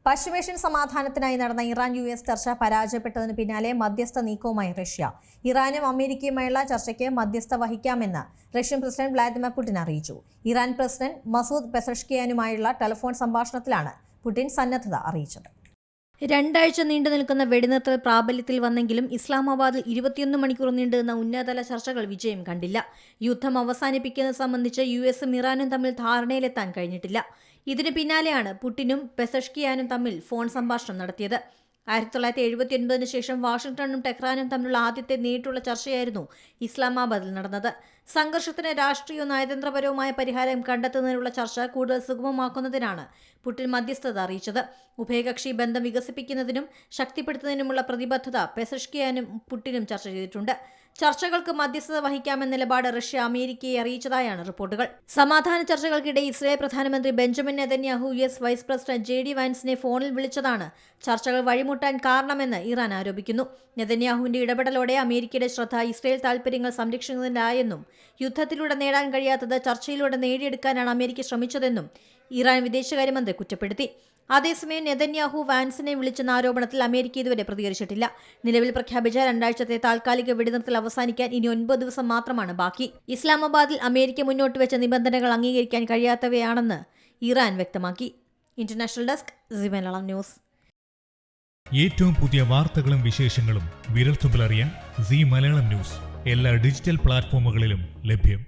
പശ്ചിമേഷ്യൻ സമാധാനത്തിനായി നടന്ന ഇറാൻ-US ചർച്ച പരാജയപ്പെട്ടതിന് പിന്നാലെ മധ്യസ്ഥ നീക്കവുമായി റഷ്യ. ഇറാനും അമേരിക്കയുമായുള്ള ചർച്ചയ്ക്ക് മധ്യസ്ഥ വഹിക്കാമെന്ന് റഷ്യൻ പ്രസിഡന്റ് വ്ളാദിമിർ പുടിൻ അറിയിച്ചു. ഇറാൻ പ്രസിഡന്റ് മസൂദ് പെസഷ്കിയാനുമായുള്ള ടെലിഫോൺ സംഭാഷണത്തിലാണ് പുടിൻ സന്നദ്ധത അറിയിച്ചത്. 2 ആഴ്ച നീണ്ടു നിൽക്കുന്ന വെടിനിർത്തൽ പ്രാബല്യത്തിൽ വന്നെങ്കിലും ഇസ്ലാമാബാദിൽ 21 മണിക്കൂർ നീണ്ടുനിന്ന ഉന്നതതല ചർച്ചകൾ വിജയം കണ്ടില്ല. യുദ്ധം അവസാനിപ്പിക്കുന്നത് സംബന്ധിച്ച് US-ഉം ഇറാനും തമ്മിൽ ധാരണയിലെത്താൻ കഴിഞ്ഞിട്ടില്ല. ഇതിന് പിന്നാലെയാണ് പുടിനും പെസഷ്കിയാനും തമ്മിൽ ഫോൺ സംഭാഷണം നടത്തിയത്. 1979 ശേഷം വാഷിംഗ്ടണും ടെഹ്റാനും തമ്മിലുള്ള ആദ്യത്തെ നേരിട്ടുള്ള ചർച്ചയായിരുന്നു ഇസ്ലാമാബാദിൽ നടന്നത്. സംഘർഷത്തിന് രാഷ്ട്രീയവും നയതന്ത്രപരവുമായ പരിഹാരം കണ്ടെത്തുന്നതിനുള്ള ചർച്ച കൂടുതൽ സുഗമമാക്കുന്നതിനാണ് പുടിൻ മധ്യസ്ഥത അറിയിച്ചത്. ഉഭയകക്ഷി ബന്ധം വികസിപ്പിക്കുന്നതിനും ശക്തിപ്പെടുത്തുന്നതിനുമുള്ള പ്രതിബദ്ധത പെസഷ്കിയാനും പുടിനും ചർച്ച ചെയ്തിട്ടുണ്ട്. ചർച്ചകൾക്ക് മധ്യസ്ഥത വഹിക്കാമെന്ന നിലപാട് റഷ്യ അമേരിക്കയെ അറിയിച്ചതായാണ് റിപ്പോർട്ടുകൾ. സമാധാന ചർച്ചകൾക്കിടെ ഇസ്രായേൽ പ്രധാനമന്ത്രി Benjamin Netanyahu US vice president JD വാൻസിനെ ഫോണിൽ വിളിച്ചതാണ് ചർച്ചകൾ വഴിമുട്ടാൻ കാരണമെന്ന് ഇറാൻ ആരോപിക്കുന്നു. നെതന്യാഹുവിന്റെ ഇടപെടലോടെ അമേരിക്കയുടെ ശ്രദ്ധ ഇസ്രായേൽ താൽപര്യങ്ങൾ സംരക്ഷിക്കുന്നതിലായെന്നും യുദ്ധത്തിലൂടെ നേടാൻ കഴിയാത്തത് ചർച്ചയിലൂടെ നേടിയെടുക്കാനാണ് അമേരിക്ക ശ്രമിച്ചതെന്നും ഇറാൻ വിദേശകാര്യമന്ത്രി കുറ്റപ്പെടുത്തി. അതേസമയം നെതന്യാഹു വാൻസിനെ വിളിച്ചെന്ന ആരോപണത്തിൽ അമേരിക്ക ഇതുവരെ പ്രതികരിച്ചിട്ടില്ല. നിലവിൽ പ്രഖ്യാപിച്ച 2 ആഴ്ചത്തെ താൽക്കാലിക വെടിനിർത്തൽ അവസാനിക്കാൻ ഇനി 9 ദിവസം മാത്രമാണ് ബാക്കി. ഇസ്ലാമാബാദിൽ അമേരിക്ക മുന്നോട്ട് വെച്ച നിബന്ധനകൾ അംഗീകരിക്കാൻ കഴിയാത്തവയാണെന്ന് ഇറാൻ വ്യക്തമാക്കി. International desk C Malayalam news. ഏറ്റവും പുതിയ വാർത്തകളും വിശേഷങ്ങളും വിരൽത്തുമ്പിലറിയാൻ സി മലയാളം ന്യൂസ് എല്ലാ ഡിജിറ്റൽ പ്ലാറ്റ്ഫോമുകളിലും ലഭ്യം.